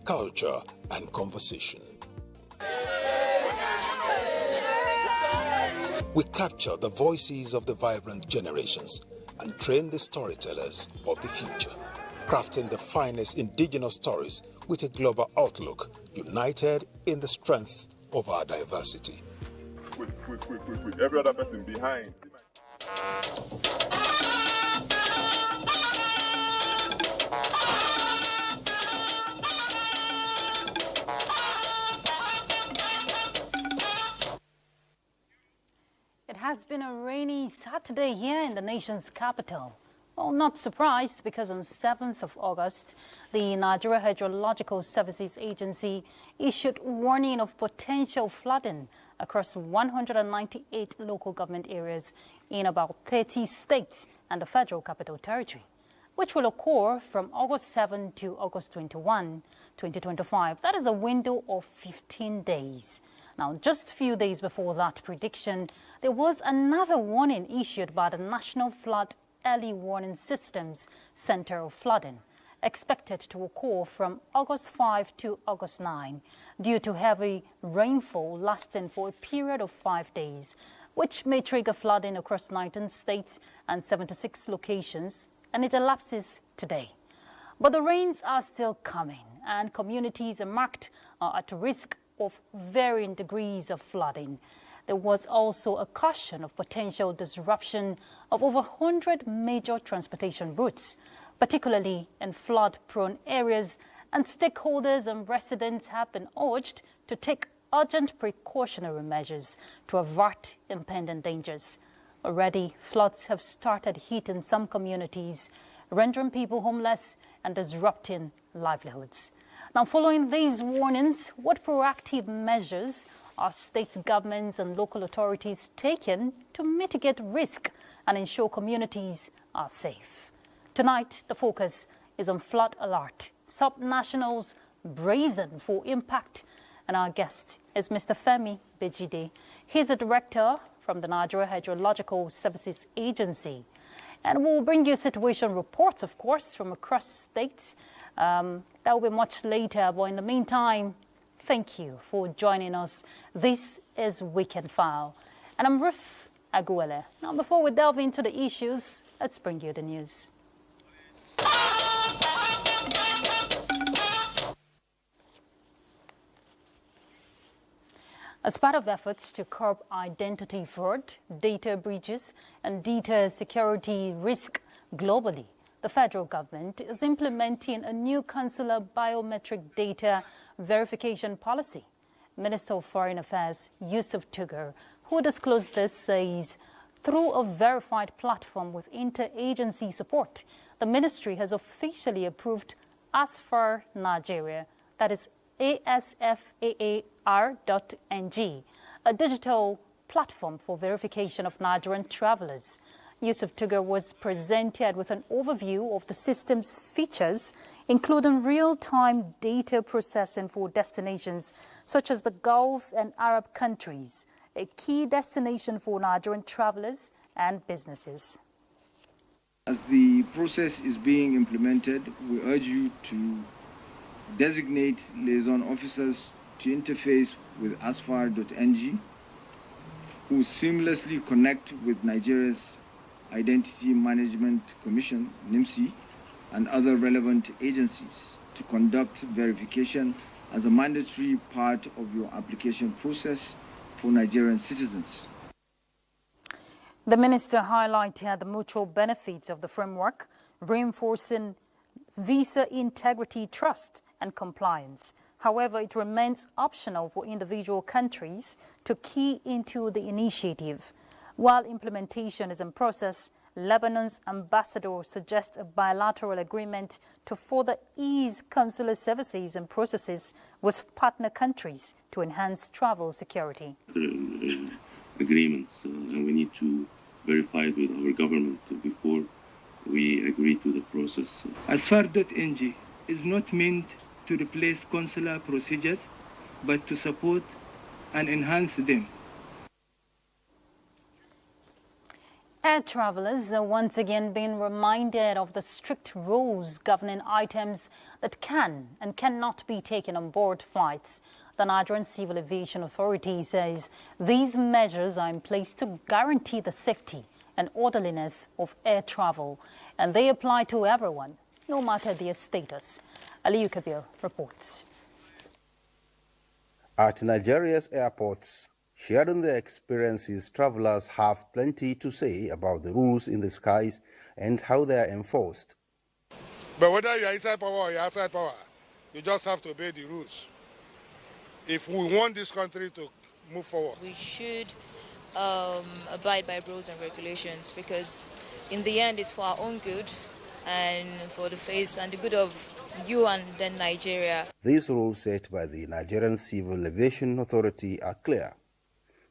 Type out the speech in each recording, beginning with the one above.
culture, and conversation. We capture the voices of the vibrant generations and train the storytellers of the future, crafting the finest indigenous stories with a global outlook, united in the strength of our diversity. Quick. Every other person behind. It has been a rainy Saturday here in the nation's capital. Well, not surprised, because on 7th of August, the Nigeria Hydrological Services Agency issued warning of potential flooding across 198 local government areas in about 30 states and the Federal Capital Territory, which will occur from August 7 to August 21, 2025. That is a window of 15 days. Now, just a few days before that prediction, there was another warning issued by the National Flood Early Warning Systems Center of Flooding, expected to occur from August 5 to August 9 due to heavy rainfall lasting for a period of 5 days, which may trigger flooding across 19 states and 76 locations, and it elapses today. But the rains are still coming, and communities are marked at risk of varying degrees of flooding. There was also a caution of potential disruption of over 100 major transportation routes, particularly in flood-prone areas, and stakeholders and residents have been urged to take urgent precautionary measures to avert impending dangers. Already, floods have started hitting some communities, rendering people homeless and disrupting livelihoods. Now, following these warnings, what proactive measures are state governments and local authorities taking to mitigate risk and ensure communities are safe? Tonight, the focus is on flood alert, subnationals brazen for impact, and our guest is Mr. Femi Bejide. He's a director from the Nigeria Hydrological Services Agency. And we'll bring you situation reports, of course, from across states. That will be much later, but in the meantime, thank you for joining us. This is Weekend File, and I'm Ruth Aguele. Now, before we delve into the issues, let's bring you the news. As part of efforts to curb identity fraud, data breaches, and data security risk globally, the federal government is implementing a new consular biometric data verification policy. Minister of Foreign Affairs Yusuf Tugar, who disclosed this, says through a verified platform with interagency support, the ministry has officially approved ASFAR Nigeria, that is ASFAAR.ng, a digital platform for verification of Nigerian travelers. Yusuf Tugar was presented with an overview of the system's features, including real-time data processing for destinations such as the Gulf and Arab countries, a key destination for Nigerian travelers and businesses. As the process is being implemented, we urge you to designate liaison officers to interface with asfar.ng, who seamlessly connect with Nigeria's Identity Management Commission, NIMC, and other relevant agencies to conduct verification as a mandatory part of your application process for Nigerian citizens. The minister highlighted the mutual benefits of the framework, reinforcing visa integrity, trust, and compliance. However, it remains optional for individual countries to key into the initiative. While implementation is in process, Lebanon's ambassador suggests a bilateral agreement to further ease consular services and processes with partner countries to enhance travel security. Agreements, and we need to verify it with our government before we agree to the process. Asfar.ng is not meant to replace consular procedures, but to support and enhance them. Air travelers are once again being reminded of the strict rules governing items that can and cannot be taken on board flights. The Nigerian Civil Aviation Authority says these measures are in place to guarantee the safety and orderliness of air travel, and they apply to everyone, no matter their status. Aliyu Kabir reports. At Nigeria's airports, sharing their experiences, travelers have plenty to say about the rules in the skies and how they are enforced. But whether you're inside power or you're outside power, you just have to obey the rules. If we want this country to move forward, we should abide by rules and regulations, because in the end it's for our own good and for the face and the good of you and then Nigeria. These rules set by the Nigerian Civil Aviation Authority are clear.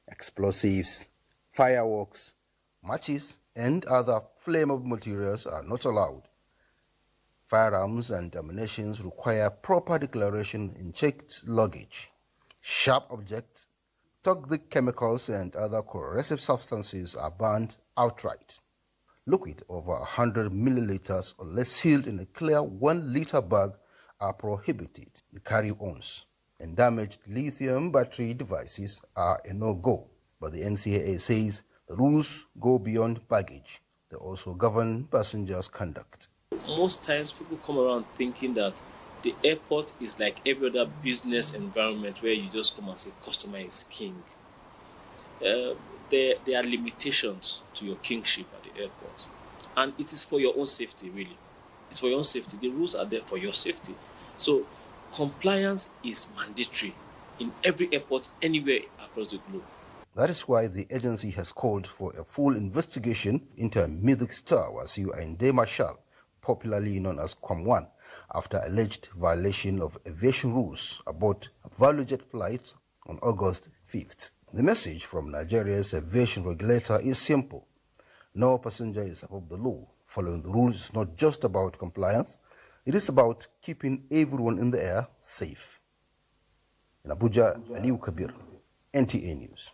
Explosives, fireworks, matches and other flammable materials are not allowed. Firearms and ammunition require proper declaration in checked luggage. Sharp objects, toxic chemicals and other corrosive substances are banned outright. Liquid over 100 milliliters or less sealed in a clear 1 liter bag are prohibited in carry-ons, and damaged lithium battery devices are a no-go. But the NCAA says the rules go beyond baggage. They also govern passengers' conduct. Most times people come around thinking that the airport is like every other business environment where you just come and say customer is king. There are limitations to your kingship at the airport. And it is for your own safety, really. It's for your own safety. The rules are there for your safety. So compliance is mandatory in every airport, anywhere across the globe. That is why the agency has called for a full investigation into a mythic star, Wasiu Ayinde Marshal, popularly known as Kwam1, after alleged violation of aviation rules aboard a ValueJet flight on August 5th. The message from Nigeria's aviation regulator is simple. No passenger is above the law. Following the rules is not just about compliance, it is about keeping everyone in the air safe. In Abuja, Aliyu Kabir, NTA News.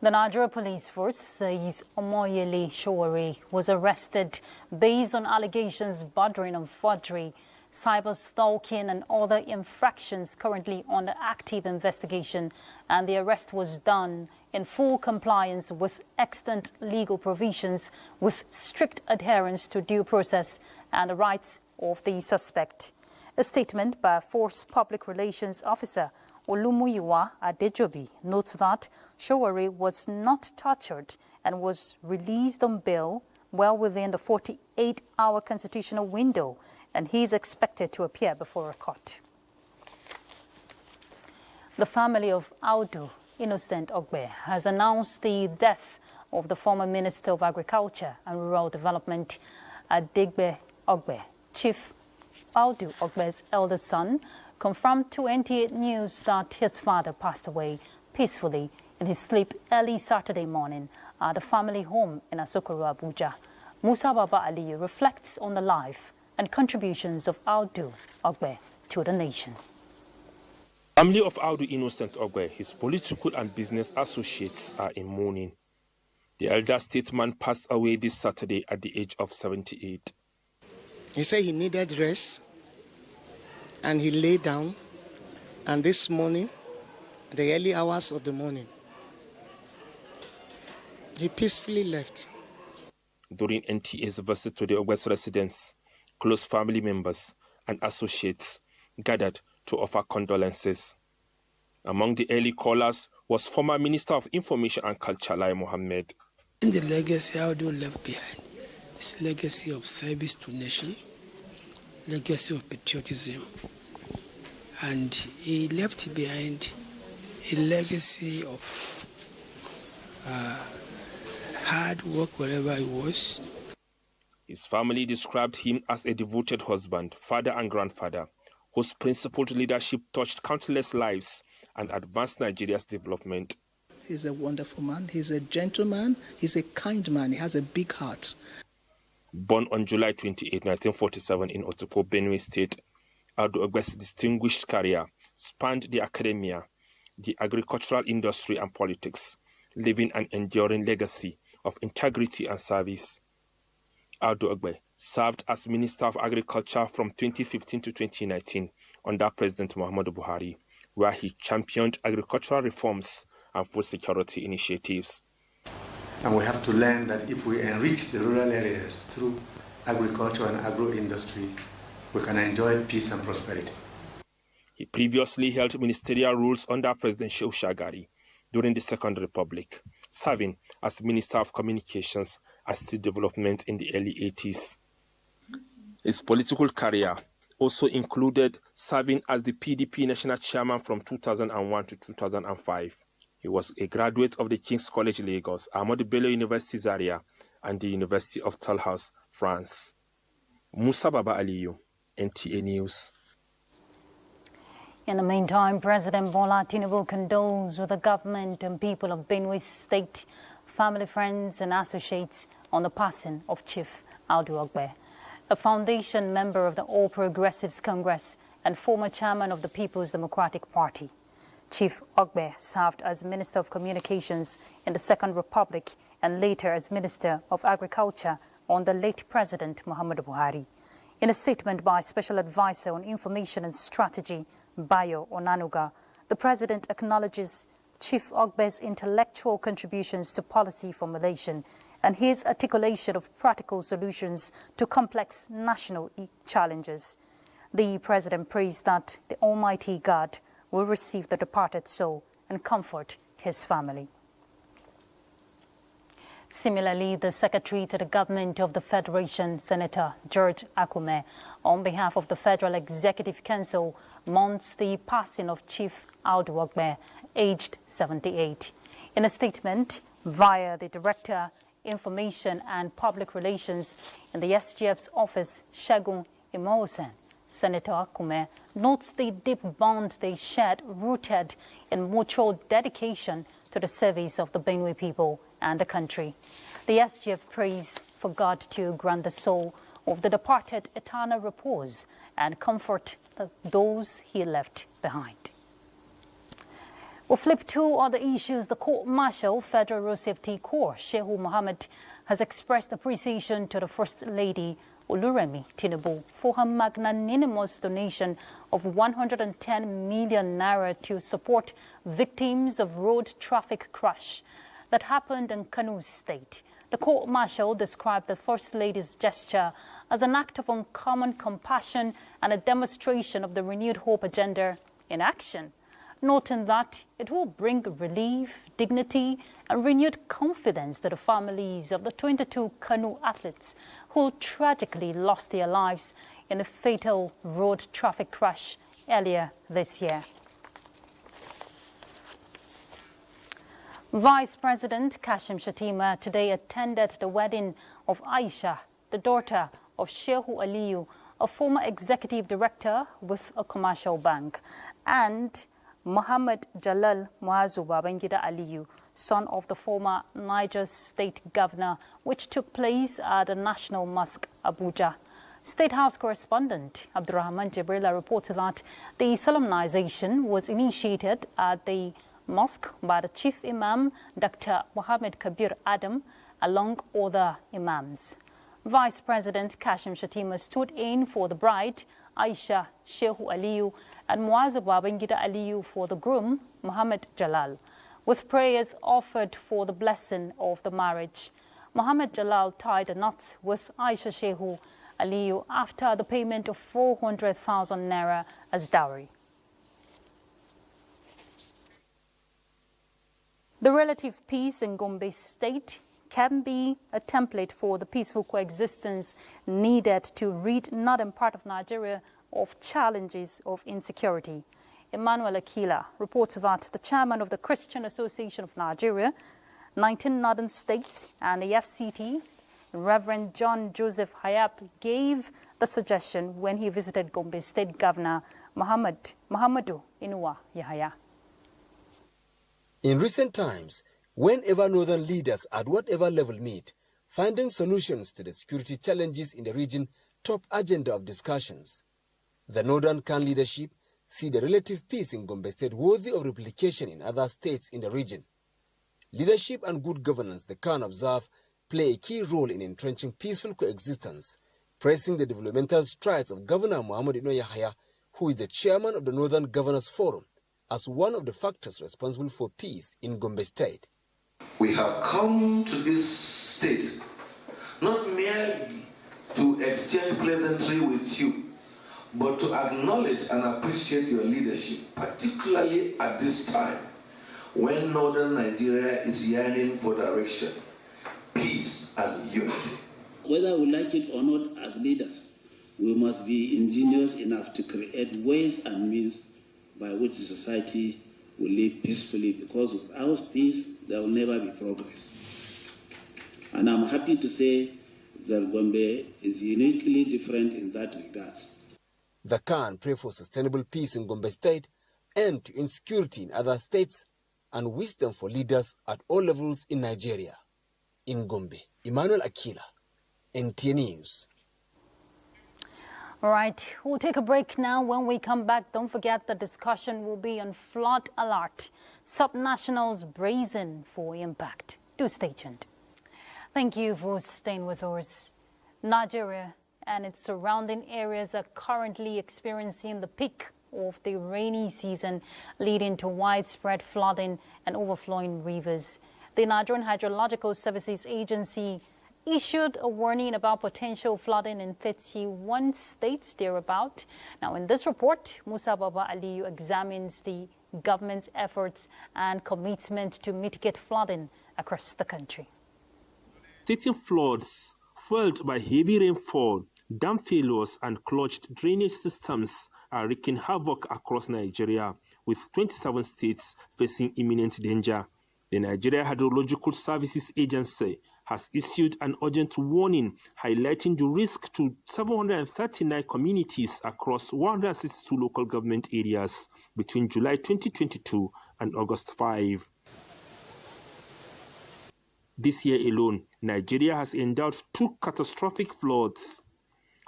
The Nigeria Police Force says Omoyele Sowore was arrested based on allegations bordering on forgery, cyber stalking and other infractions currently under active investigation, and the arrest was done in full compliance with extant legal provisions with strict adherence to due process and the rights of the suspect. A statement by Force Public Relations Officer Olumuyiwa Adejobi notes that Sowore was not tortured and was released on bail well within the 48-hour constitutional window, and he is expected to appear before a court. The family of Audu Innocent Ogbe has announced the death of the former Minister of Agriculture and Rural Development, Adigbe Ogbe. Chief Audu Ogbe's eldest son confirmed to NTA News that his father passed away peacefully in his sleep early Saturday morning at the family home in Asokoro, Abuja. Musa Baba Aliyu reflects on the life and contributions of Audu Ogbe to the nation. Family of Audu Innocent Ogbe, his political and business associates are in mourning. The elder statesman passed away this Saturday at the age of 78. He said he needed rest, and he lay down, and this morning, the early hours of the morning, he peacefully left. During NTA's visit to the Ogbe's residence, close family members and associates gathered to offer condolences. Among the early callers was former Minister of Information and Culture, Lai Mohammed. In the legacy Audu left behind, his legacy of service to nation, legacy of patriotism, and he left behind a legacy of hard work wherever he was. His family described him as a devoted husband, father and grandfather, whose principled leadership touched countless lives and advanced Nigeria's development. He's a wonderful man, he's a gentleman, he's a kind man, he has a big heart. Born on July 28, 1947 in Otoko, Benue State, Audu Ogbe's distinguished career spanned the academia, the agricultural industry and politics, leaving an enduring legacy of integrity and service. Audu Ogbe served as Minister of Agriculture from 2015 to 2019 under President Muhammadu Buhari, where he championed agricultural reforms and food security initiatives. And we have to learn that if we enrich the rural areas through agriculture and agro-industry, we can enjoy peace and prosperity. He previously held ministerial roles under President Shehu Shagari during the Second Republic, serving as Minister of Communications and State Development in the early 80s. His political career also included serving as the PDP National Chairman from 2001 to 2005. He was a graduate of the King's College Lagos, Ahmadu Bello University Zaria, and the University of Toulouse, France. Musa Baba Aliyu, NTA News. In the meantime, President Bola Tinubu condoles with the government and people of Benue State, family, friends and associates on the passing of Chief Audu Ogbe, a foundation member of the All Progressives Congress and former chairman of the People's Democratic Party. Chief Ogbe served as Minister of Communications in the Second Republic and later as Minister of Agriculture under late President Muhammadu Buhari. In a statement by Special Advisor on Information and Strategy, Bayo Onanuga, the President acknowledges Chief Ogbe's intellectual contributions to policy formulation and his articulation of practical solutions to complex national challenges. The President praised that the Almighty God will receive the departed soul and comfort his family. Similarly, the Secretary to the Government of the Federation, Senator George Akume, on behalf of the Federal Executive Council, mourns the passing of Chief Audu Ogbe, aged 78. In a statement via the Director, Information and Public Relations in the SGF's office, Segun Imosen, Senator Akume notes the deep bond they shared rooted in mutual dedication to the service of the Benue people and the country. The SGF prays for God to grant the soul of the departed eternal repose and comfort those he left behind. We'll flip to other issues. The Court-Martial Federal Road Safety Corps, Shehu Mohammed, has expressed appreciation to the First Lady, Oluremi Tinubu, for her magnanimous donation of 110 million naira to support victims of road traffic crash that happened in Kano State. The Court-Martial described the First Lady's gesture as an act of uncommon compassion and a demonstration of the renewed hope agenda in action, noting that it will bring relief, dignity, and renewed confidence to the families of the 22 Kano athletes who tragically lost their lives in a fatal road traffic crash earlier this year. Vice President Kashim Shettima today attended the wedding of Aisha, the daughter of Shehu Aliyu, a former executive director with a commercial bank, and Muhammad Jalal Muazu Babangida Aliyu, son of the former Niger State Governor, which took place at the National Mosque, Abuja. State House correspondent Abdurrahman Jibrila reported that the solemnization was initiated at the mosque by the Chief Imam, Dr. Mohammed Kabir Adam, along other imams. Vice President Kashim Shettima stood in for the bride, Aisha Shehu Aliyu, and Muazu Babangida Aliyu for the groom, Muhammad Jalal, with prayers offered for the blessing of the marriage. Muhammad Jalal tied the knots with Aisha Shehu Aliyu after the payment of 400,000 naira as dowry. The relative peace in Gombe State can be a template for the peaceful coexistence needed to rid northern part of Nigeria of challenges of insecurity. Emmanuel Akila reports that the chairman of the Christian Association of Nigeria, 19 northern states, and the FCT, Reverend John Joseph Hayab, gave the suggestion when he visited Gombe State Governor Muhammadu Inuwa Yahaya. In recent times, whenever northern leaders at whatever level meet, finding solutions to the security challenges in the region top agenda of discussions. The Northern Khan leadership see the relative peace in Gombe State worthy of replication in other states in the region. Leadership and good governance, the Khan observe, play a key role in entrenching peaceful coexistence, praising the developmental strides of Governor Muhammad Ino Yahya, who is the chairman of the Northern Governors Forum, as one of the factors responsible for peace in Gombe State. We have come to this state not merely to exchange pleasantry with you, but to acknowledge and appreciate your leadership, particularly at this time when northern Nigeria is yearning for direction, peace, and unity. Whether we like it or not, as leaders, we must be ingenious enough to create ways and means by which the society will live peacefully, because without peace, there will never be progress. And I'm happy to say that Gombe is uniquely different in that regard. The Khan pray for sustainable peace in Gombe State, end to insecurity in other states, and wisdom for leaders at all levels in Nigeria. In Gombe, Emmanuel Akila, NTA News. All right, we'll take a break now. When we come back, don't forget the discussion will be on flood alert. Subnationals brazen for impact. Do stay tuned. Thank you for staying with us. Nigeria and its surrounding areas are currently experiencing the peak of the rainy season, leading to widespread flooding and overflowing rivers. The Nigerian Hydrological Services Agency issued a warning about potential flooding in 31 states thereabout. Now, in this report, Musa Baba Aliyu examines the government's efforts and commitment to mitigate flooding across the country. Stating floods fueled by heavy rainfall, dam failures, and clogged drainage systems are wreaking havoc across Nigeria, with 27 states facing imminent danger. The Nigeria Hydrological Services Agency has issued an urgent warning highlighting the risk to 739 communities across 162 local government areas between July 2022 and August 5. This year alone, Nigeria has endured 2 catastrophic floods.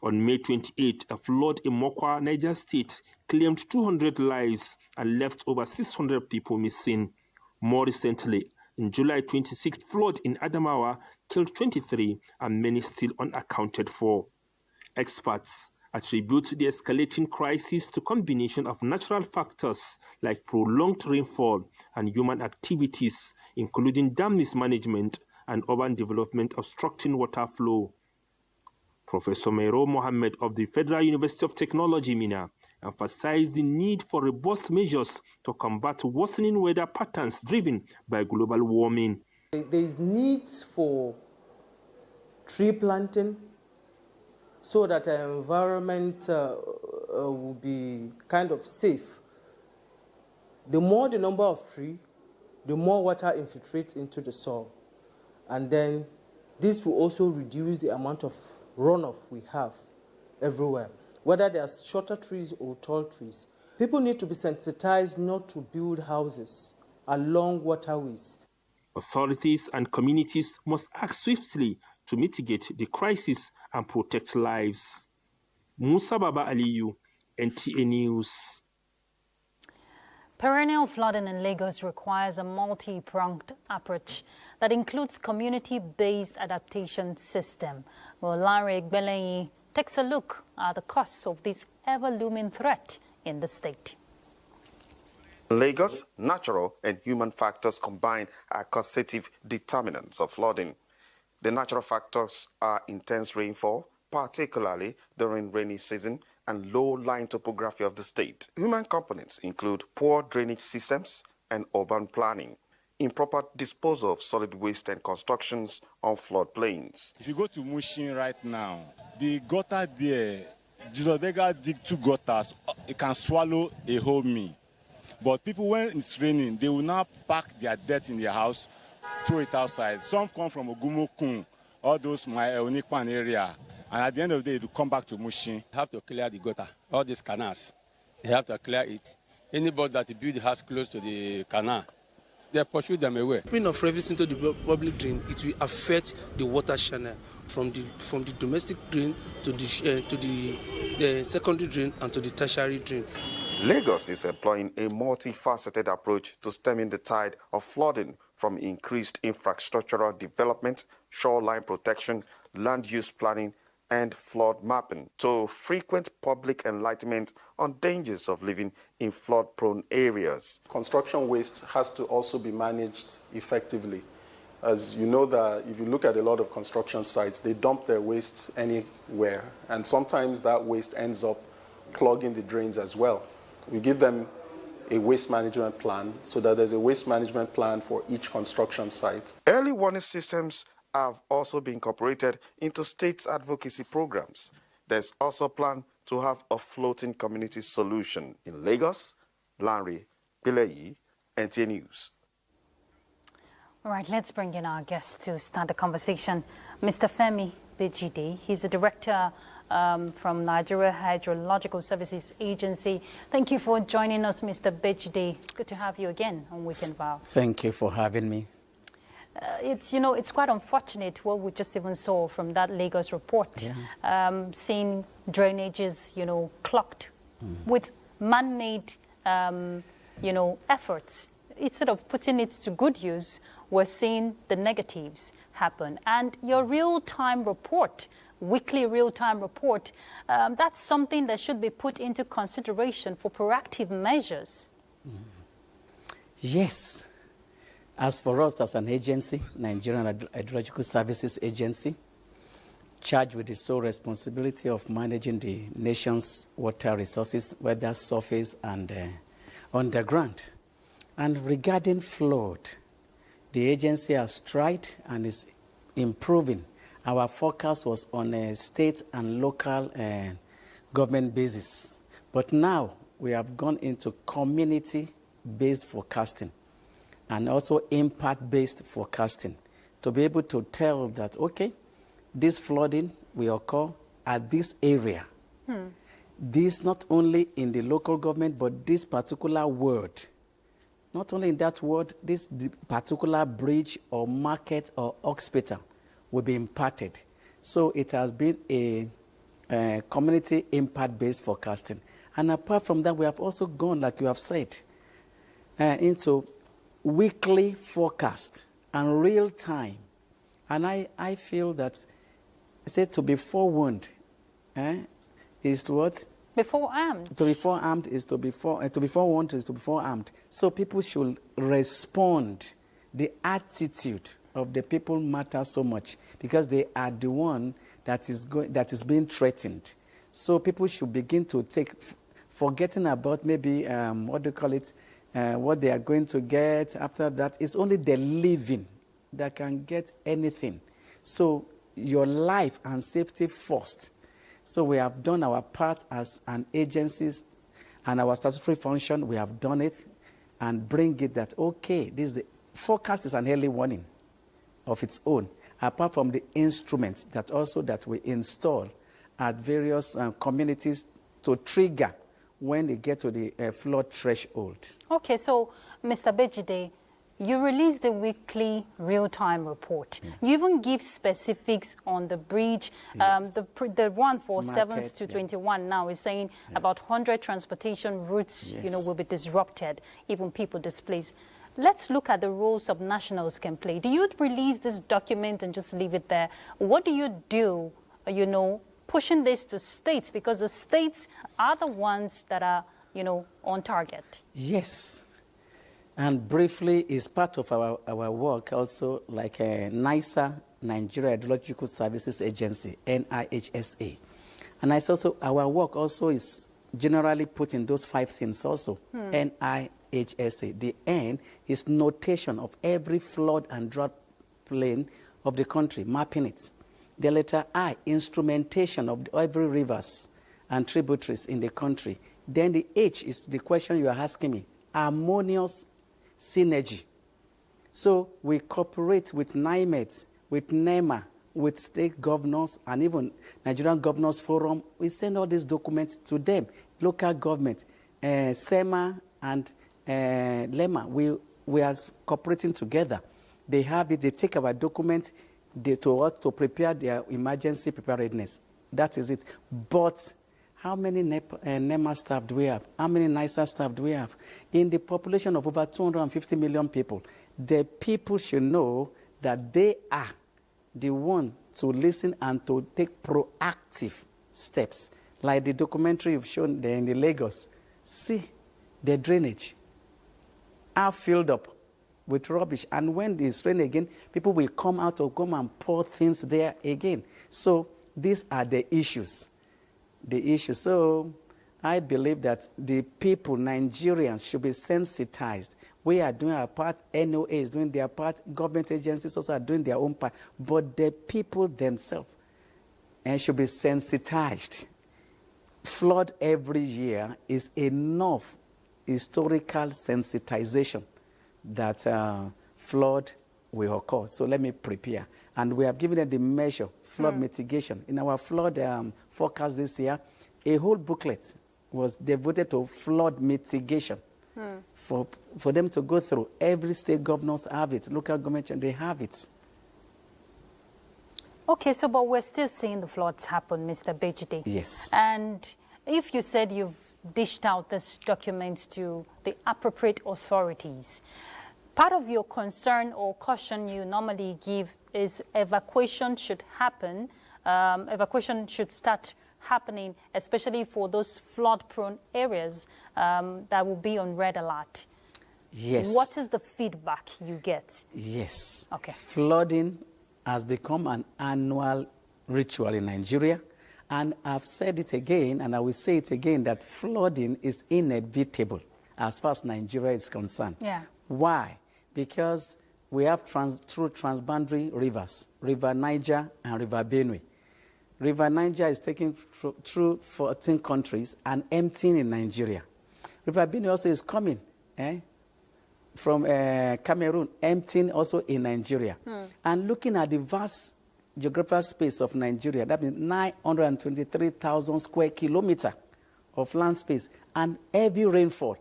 On May 28, a flood in Mokwa, Niger State, claimed 200 lives and left over 600 people missing. More recently, in July 26, flood in Adamawa killed 23 and many still unaccounted for. Experts attribute the escalating crisis to a combination of natural factors like prolonged rainfall and human activities, including dam mismanagement and urban development obstructing water flow. Professor Meiro Mohammed of the Federal University of Technology, Mina, emphasized the need for robust measures to combat worsening weather patterns driven by global warming. There is need for tree planting so that our environment will be kind of safe. The more the number of trees, the more water infiltrates into the soil. And then this will also reduce the amount of runoff we have everywhere, whether they are shorter trees or tall trees. People need to be sensitized not to build houses along waterways. Authorities and communities must act swiftly to mitigate the crisis and protect lives. Musa Baba Aliyu, NTA News. Perennial flooding in Lagos requires a multi-pronged approach that includes community-based adaptation system. Well, Larry Igbeleyi takes a look at the costs of this ever-looming threat in the state. In Lagos, natural and human factors combined are causative determinants of flooding. The natural factors are intense rainfall, particularly during rainy season, and low-lying topography of the state. Human components include poor drainage systems and urban planning, improper disposal of solid waste and constructions on floodplains. If you go to Mushin right now, the gutter there, Jesus Beggar dig 2 gutters, it can swallow a whole meal. But people, when it's raining, they will now pack their dirt in their house, throw it outside. Some come from Ogumokun, all those my Onikwan area. And at the end of the day, it will come back to Mushin. You have to clear the gutter, all these canals. They have to clear it. Anybody that build the house close to the canal, they pursue them away. Putting of refuse into the public drain, it will affect the water channel from the domestic drain to the secondary drain and to the tertiary drain. Lagos is employing a multifaceted approach to stemming the tide of flooding from increased infrastructural development, shoreline protection, land use planning, and flood mapping, to frequent public enlightenment on dangers of living in flood-prone areas. Construction waste has to also be managed effectively. As you know, that if you look at a lot of construction sites, they dump their waste anywhere, and sometimes that waste ends up clogging the drains as well. We give them a waste management plan so that there's a waste management plan for each construction site. Early warning systems have also been incorporated into states' advocacy programs. There's also a plan to have a floating community solution in Lagos. Lanre Pileyi, NTA News. All right, let's bring in our guest to start the conversation. Mr. Femi Bejide, he's the director from Nigeria Hydrological Services Agency. Thank you for joining us, Mr. Bejide. Good to have you again on Weekend Vow. Thank you for having me. It's quite unfortunate what we just even saw from that Lagos report, seeing drainages, clogged with man-made, efforts. Instead of putting it to good use, we're seeing the negatives happen. And your real-time report, weekly real-time report, that's something that should be put into consideration for proactive measures. Yes. As for us as an agency, Nigerian Hydrological Services Agency, charged with the sole responsibility of managing the nation's water resources, whether surface and underground. And regarding flood, the agency has tried and is improving. Our forecast was on a state and local government basis. But now we have gone into community-based forecasting and also impact-based forecasting to be able to tell that, okay, this flooding will occur at this area. This not only in the local government, but this particular ward. Not only in that ward, this particular bridge or market or hospital will be impacted. So it has been a community impact-based forecasting. And apart from that, we have also gone, like you have said, into weekly forecast and real time. And I feel that, said to be forewarned is to what? Be forearmed. To be forearmed is to be forewarned is to be forearmed. So people should respond. The attitude of the people matters so much because they are the one that is being threatened. So people should begin to take, forgetting about maybe what they are going to get after that. It's only the living that can get anything. So your life and safety first. So we have done our part as an agency and our statutory function. We have done it and bring it that, okay, the forecast is an early warning of its own, apart from the instruments that we install at various communities to trigger when they get to the flood threshold. Okay, so Mr. Bejide, you release the weekly real-time report. You even give specifics on the bridge. Yes. The one for 7th to 21 now is saying about 100 transportation routes, will be disrupted, even people displaced. Let's look at the role subnationals can play. Do you release this document and just leave it there? What do you do, pushing this to states? Because the states are the ones that are, on target. Yes. And briefly, is part of our work also, like NISA, Nigeria Hydrological Services Agency, NIHSA. And it's also, our work also is generally put in those 5 things also, NIHSA. The N is notation of every flood and drought plain of the country, mapping it. The letter I, instrumentation of every rivers and tributaries in the country. Then the H is the question you are asking me, harmonious synergy. So we cooperate with NIMET, with NEMA, with state governors, and even Nigerian Governors Forum. We send all these documents to them, local government, SEMA and LEMA. We are cooperating together. They have it, they take our documents to prepare their emergency preparedness. That is it. But how many NEMA staff do we have? How many NISA staff do we have? In the population of over 250 million people, the people should know that they are the one to listen and to take proactive steps. Like the documentary you've shown there in the Lagos. See, the drainage are filled up with rubbish. And when it's rain again, people will come out of Gombe and pour things there again. So these are the issues. So I believe that the people, Nigerians, should be sensitized. We are doing our part, NOA is doing their part, government agencies also are doing their own part, but the people themselves should be sensitized. Flood every year is enough historical sensitization that flood will occur. So let me prepare. And we have given them the measure, flood mitigation. In our flood forecast this year, a whole booklet was devoted to flood mitigation for them to go through. Every state governors have it, local government, they have it. Okay, so but we're still seeing the floods happen, Mr. Bejide. Yes. And if you said you've dished out this document to the appropriate authorities, part of your concern or caution you normally give is evacuation should happen, evacuation should start happening, especially for those flood-prone areas that will be on red alert. Yes. What is the feedback you get? Yes. Okay. Flooding has become an annual ritual in Nigeria. And I've said it again, and I will say it again, that flooding is inevitable as far as Nigeria is concerned. Yeah. Why? Because we have two transboundary rivers, River Niger and River Benue. River Niger is taken through 14 countries and emptying in Nigeria. River Benue also is coming from Cameroon, emptying also in Nigeria. And looking at the vast geographical space of Nigeria, that means 923,000 square kilometers of land space and heavy rainfall.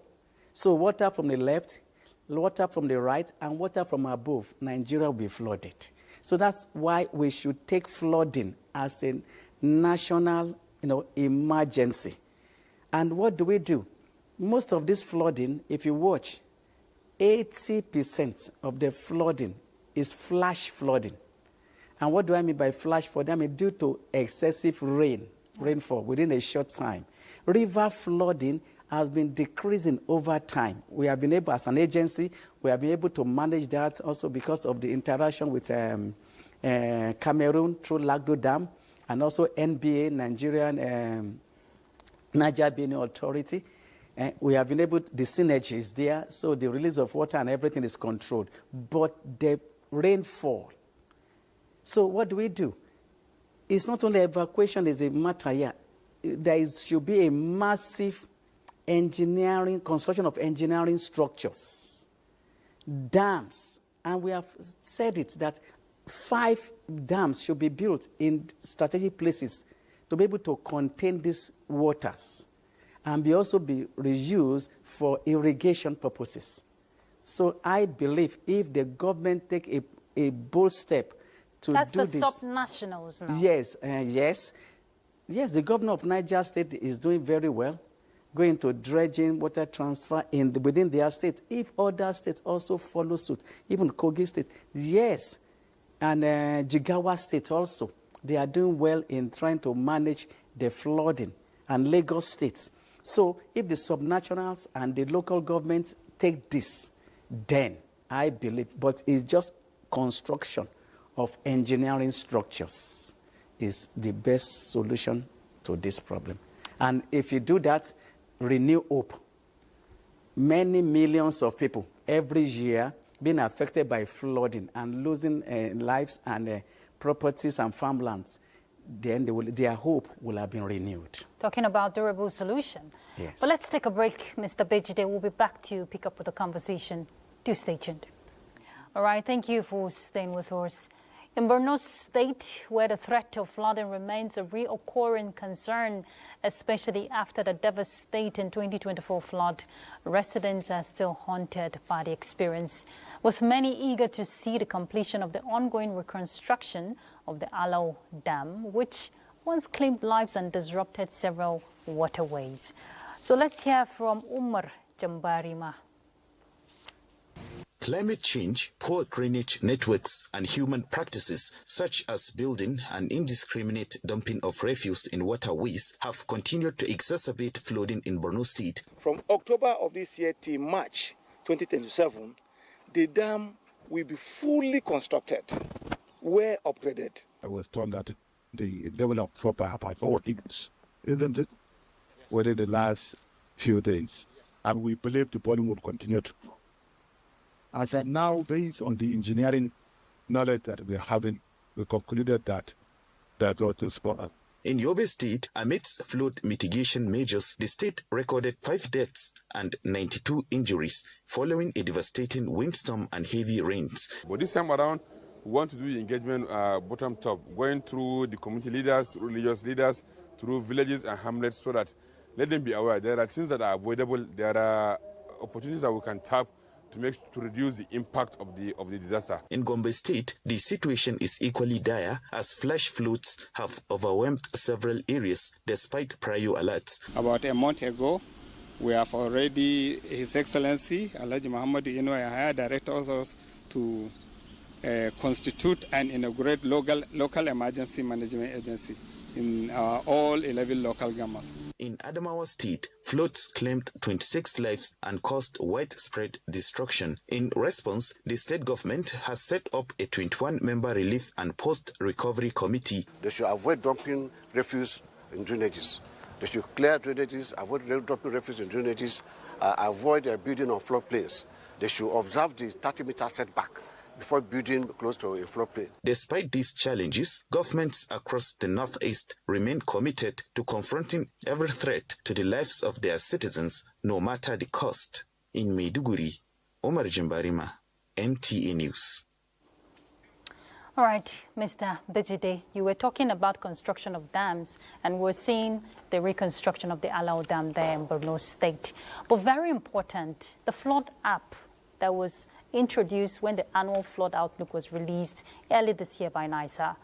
So water from the left, water from the right, and water from above, Nigeria will be flooded. So that's why we should take flooding as a national, emergency. And what do? Most of this flooding, if you watch, 80% of the flooding is flash flooding. And what do I mean by flash flooding? I mean due to excessive rainfall within a short time. River flooding has been decreasing over time. We have been able, as an agency, we have been able to manage that also because of the interaction with Cameroon through Lagdo Dam, and also NBA, Nigerian Niger Benue Authority. We have been able, the synergy is there, so the release of water and everything is controlled. But the rainfall, so what do? It's not only evacuation is a matter here. There should be a massive construction of engineering structures, dams, and we have said it that 5 dams should be built in strategic places to be able to contain these waters and also be reused for irrigation purposes. So I believe if the government take a bold step to That's do the this. sub-nationals now. Yes, the governor of Niger State is doing very well, going to dredging, water transfer within their state. If other states also follow suit, even Kogi State, yes, and Jigawa State also, they are doing well in trying to manage the flooding, and Lagos State. So if the subnationals and the local governments take this, then I believe, but it's just construction of engineering structures is the best solution to this problem. And if you do that, renew hope. Many millions of people every year being affected by flooding and losing lives and properties and farmlands, then their hope will have been renewed. Talking about durable solution. Yes. But let's take a break, Mr. Bejide. We'll be back to pick up with the conversation. Do stay tuned. All right, thank you for staying with us. In Borno State, where the threat of flooding remains a reoccurring concern, especially after the devastating 2024 flood, residents are still haunted by the experience, with many eager to see the completion of the ongoing reconstruction of the Alau Dam, which once claimed lives and disrupted several waterways. So let's hear from Umar Jambarima. Climate change, poor drainage networks, and human practices such as building and indiscriminate dumping of refuse in waterways have continued to exacerbate flooding in Borno State. From October of this year till March 2027, the dam will be fully constructed, well upgraded. I was told that the level of flood by 4 inches, isn't it? Within the last few days. And we believe the volume will continue to grow. As of now, based on the engineering knowledge that we're having, we concluded that road is spot. In Yobe State, amidst flood mitigation measures, the state recorded 5 deaths and 92 injuries following a devastating windstorm and heavy rains. But this time around, we want to do the engagement bottom top, going through the community leaders, religious leaders, through villages and hamlets, so that let them be aware there are things that are avoidable, there are opportunities that we can tap to reduce the impact of the disaster. In Gombe State, the situation is equally dire as flash floods have overwhelmed several areas despite prior alerts. About a month ago, we have already His Excellency Alhaji Muhammad Inouye hired directors to constitute and inaugurate local emergency management agency in all 11 local governments. In Adamawa State, floods claimed 26 lives and caused widespread destruction. In response, the state government has set up a 21-member relief and post-recovery committee. They should avoid dumping refuse in drainages. They should clear drainages, avoid dumping refuse in drainages, avoid building on floodplains. They should observe the 30-meter setback before building close to a floodplain. Despite these challenges, governments across the Northeast remain committed to confronting every threat to the lives of their citizens, no matter the cost. In Maiduguri, Omar Jimbarima, NTA News. All right, Mr. Bejide, you were talking about construction of dams, and we're seeing the reconstruction of the Alao Dam there in Borno State. But very important, the flood app that was introduced when the annual flood outlook was released early this year by NISA.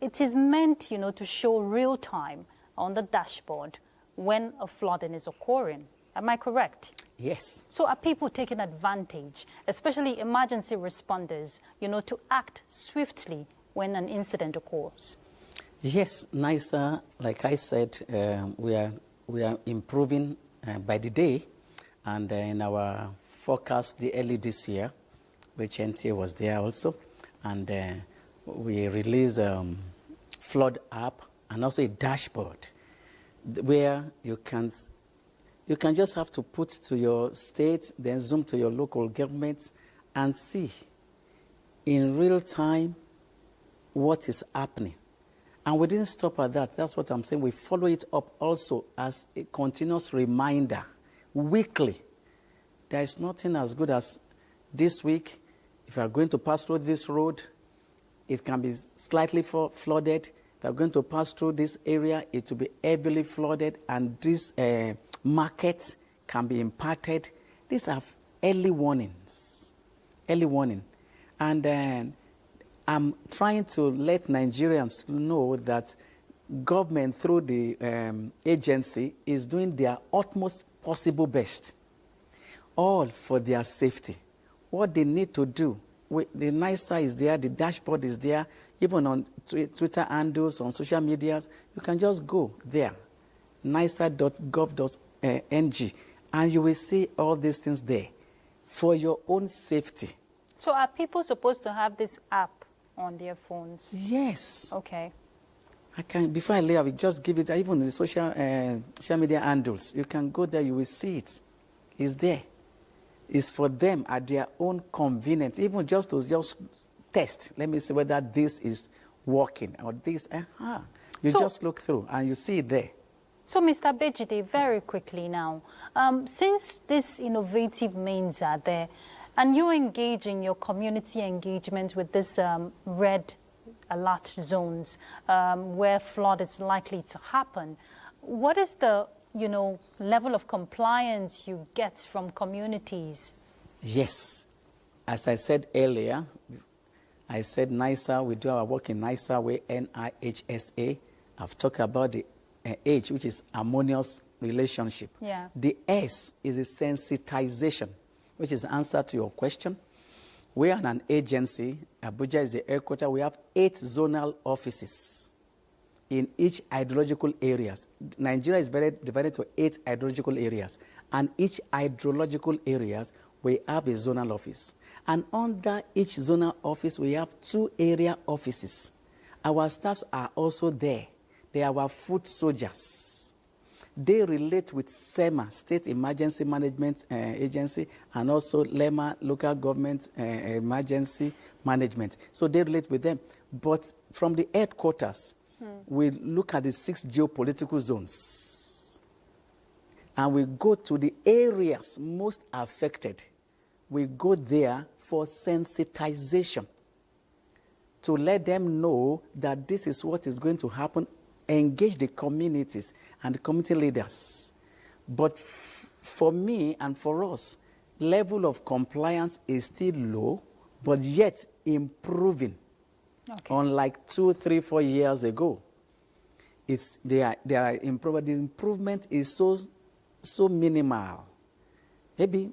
It is meant, to show real time on the dashboard when a flooding is occurring. Am I correct? Yes. So are people taking advantage, especially emergency responders, to act swiftly when an incident occurs? Yes, NISA, like I said, we are improving by the day, and in our forecast the early this year, which NTA was there also, and we released flood app and also a dashboard where you can just have to put to your state, then zoom to your local government and see in real time what is happening. And we didn't stop at that. That's what I'm saying. We follow it up also as a continuous reminder weekly. There is nothing as good as this week. If you are going to pass through this road, it can be slightly flooded. If you are going to pass through this area, it will be heavily flooded, and this market can be impacted. These are early warnings. Early warning. And then I'm trying to let Nigerians know that government through the agency is doing their utmost possible best, all for their safety. What they need to do, the NISA is there, the dashboard is there, even on Twitter handles, on social medias, you can just go there, nisa.gov.ng, and you will see all these things there for your own safety. So are people supposed to have this app on their phones? Yes. Okay. Before I leave, I will just give it, even the social media handles. You can go there, you will see it. It's there. It's for them at their own convenience, even just to test. Let me see whether this is working or this. You just look through and you see it there. So, Mr. Bejide, very quickly now, since these innovative means are there, and you engage in your community engagement with this red alert zones where flood is likely to happen, what is the level of compliance you get from communities? Yes. As I said earlier, I said NISA, we do our work in NISA way, NIHSA. I've talked about the H, which is harmonious relationship. Yeah. The S is a sensitization. which is the answer to your question. We are an agency. Abuja is the headquarters. We have 8 zonal offices in each hydrological areas. Nigeria is divided to 8 hydrological areas. And each hydrological areas, we have a zonal office. And under each zonal office, we have 2 area offices. Our staffs are also there. They are our foot soldiers. They relate with SEMA, State Emergency Management Agency, and also LEMA, Local Government Emergency Management. So they relate with them. But from the headquarters, we look at the 6 geopolitical zones. And we go to the areas most affected. We go there for sensitization to let them know that this is what is going to happen. Engage the communities and the community leaders. But for me and for us, level of compliance is still low, but yet improving. Okay. Unlike 2, 3, 4 years ago, they are improving. The improvement is so minimal. Maybe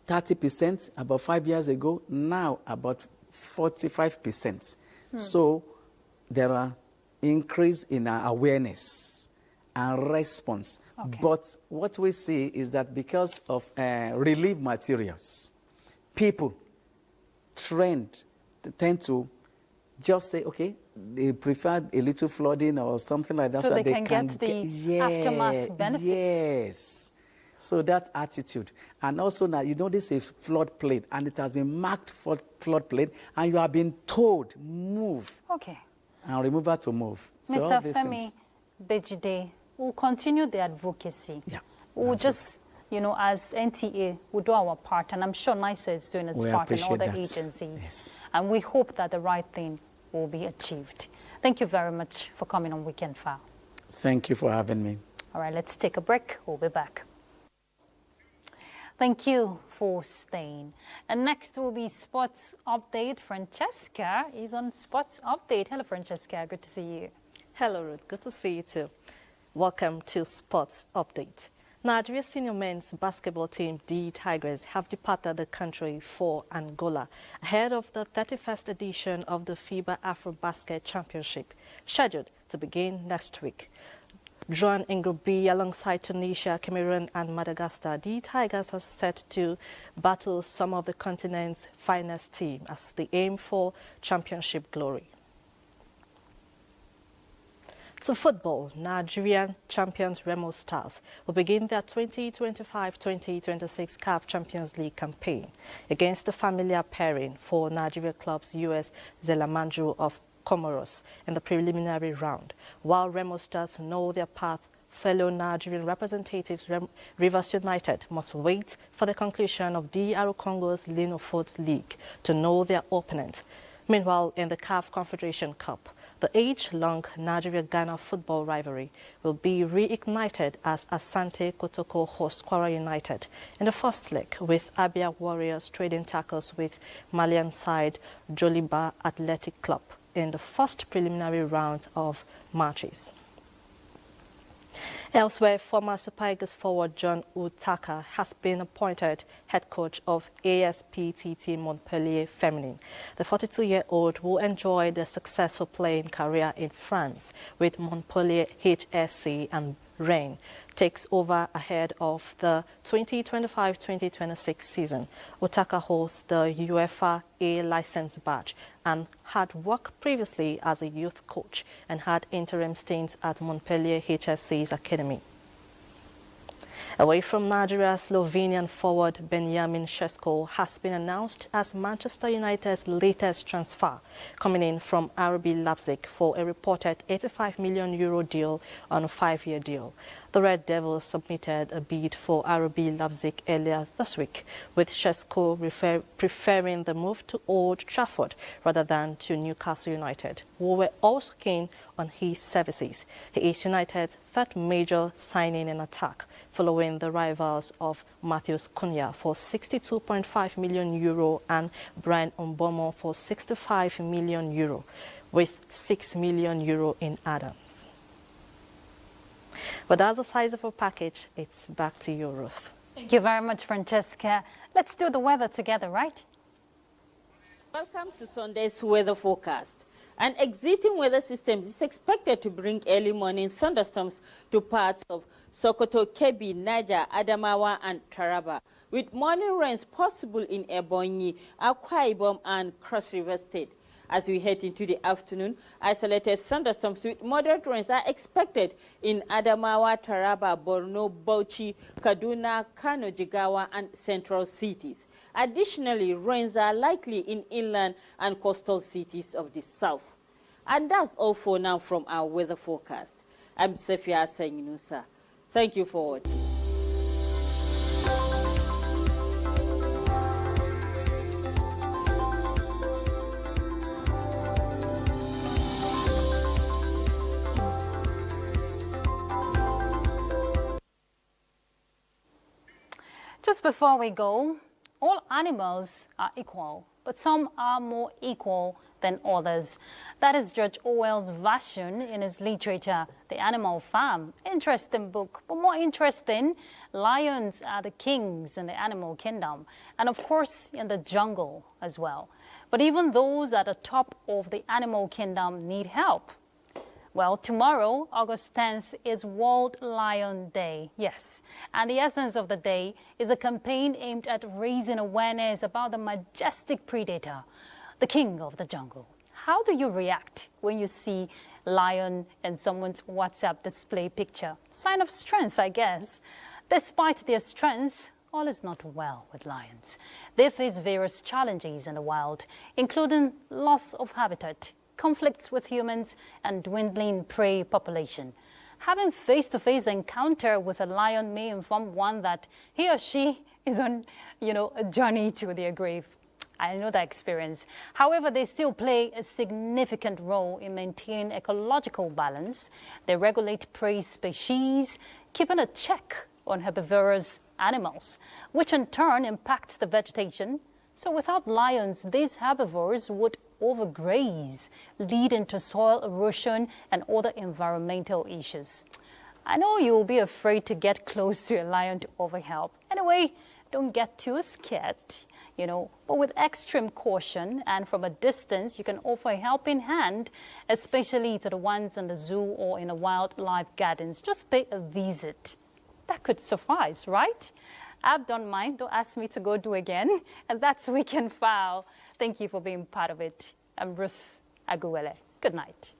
30% about 5 years ago, now about 45%. So there are increase in our awareness and response. Okay. But what we see is that because of relief materials, people tend to just say, okay, they prefer a little flooding or something like that. So they can get the aftermath benefits. Yes. So that attitude. And also now, you know, this is floodplain, and it has been marked for floodplain, and you have been told, move. Okay. And remover to move. So Mr. Femi Bejide, we'll continue the advocacy. Yeah, we'll just, you know, as NTA, we'll do our part, and I'm sure NISA is doing its part and other agencies. Yes. And we hope that the right thing will be achieved. Thank you very much for coming on Weekend File. Thank you for having me. All right, let's take a break. We'll be back. Thank you for staying. And next will be Sports Update. Francesca is on Sports Update. Hello, Francesca. Good to see you. Hello, Ruth. Good to see you too. Welcome to Sports Update. Nigeria's senior men's basketball team, the Tigers, have departed the country for Angola ahead of the 31st edition of the FIBA AfroBasket Championship, scheduled to begin next week. Drawn in Group B alongside Tunisia, Cameroon and Madagascar, the Tigers are set to battle some of the continent's finest team as they aim for championship glory. To football, Nigerian champions Remo Stars will begin their 2025-2026 CAF Champions League campaign against the familiar pairing for Nigeria clubs US Zelamandru of Comoros in the preliminary round. While Remo Stars know their path, fellow Nigerian representatives Rivers United must wait for the conclusion of DR Congo's Lino Foot League to know their opponent. Meanwhile, in the CAF Confederation Cup, the age-long Nigeria-Ghana football rivalry will be reignited as Asante Kotoko hosts Kwara United in the first leg, with Abia Warriors trading tackles with Malian side Joliba Athletic Club in the first preliminary round of matches. Elsewhere, former Super Eagles forward John Utaka has been appointed head coach of ASPTT Montpellier Feminine. The 42-year-old will enjoy the successful playing career in France with Montpellier HSC, and Rennes takes over ahead of the 2025-2026 season. Utaka holds the UEFA A license badge and had worked previously as a youth coach and had interim stints at Montpellier HSC's academy. Away from Nigeria, Slovenian forward Benjamin Šeško has been announced as Manchester United's latest transfer, coming in from RB Leipzig for a reported €85 million deal on a 5-year deal. The Red Devils submitted a bid for RB Leipzig earlier this week, with Šeško preferring the move to Old Trafford rather than to Newcastle United, who were also keen on his services. He is United's third major signing in attack, following the rivals of Matheus Cunha for €62.5 million and Brian Mbeumo for €65 million, with €6 million in add-ons. But as the size of a package, it's back to you, Ruth. Thank you very much, Francesca. Let's do the weather together, right? Welcome to Sunday's weather forecast. An exiting weather system is expected to bring early morning thunderstorms to parts of Sokoto, Kebbi, Niger, Adamawa, and Taraba, with morning rains possible in Ebonyi, Akwa Ibom, and Cross River State. As we head into the afternoon, isolated thunderstorms with moderate rains are expected in Adamawa, Taraba, Borno, Bauchi, Kaduna, Kano, Jigawa, and central cities. Additionally, rains are likely in inland and coastal cities of the south. And that's all for now from our weather forecast. I'm Sefia Senginusa. Thank you for watching. Just before we go, all animals are equal, but some are more equal than others. That is George Orwell's version in his literature, The Animal Farm. Interesting book, but more interesting, lions are the kings in the animal kingdom, and of course in the jungle as well. But even those at the top of the animal kingdom need help. Well, tomorrow, August 10th, is World Lion Day, yes. And the essence of the day is a campaign aimed at raising awareness about the majestic predator, the king of the jungle. How do you react when you see lion in someone's WhatsApp display picture? Sign of strength, I guess. Despite their strength, all is not well with lions. They face various challenges in the wild, including loss of habitat, conflicts with humans, and dwindling prey population. Having face-to-face encounter with a lion may inform one that he or she is on, a journey to their grave. I know that experience. However, they still play a significant role in maintaining ecological balance. They regulate prey species, keeping a check on herbivorous animals, which in turn impacts the vegetation. So without lions, these herbivores would overgraze, leading to soil erosion and other environmental issues. I know you'll be afraid to get close to a lion to offer help. Anyway, don't get too scared, but with extreme caution and from a distance, you can offer a helping hand, especially to the ones in the zoo or in the wildlife gardens. Just pay a visit. That could suffice, right? I've done mine. Don't ask me to go do again. And that's Weekend File. Thank you for being part of it. I'm Ruth Aguwele. Good night.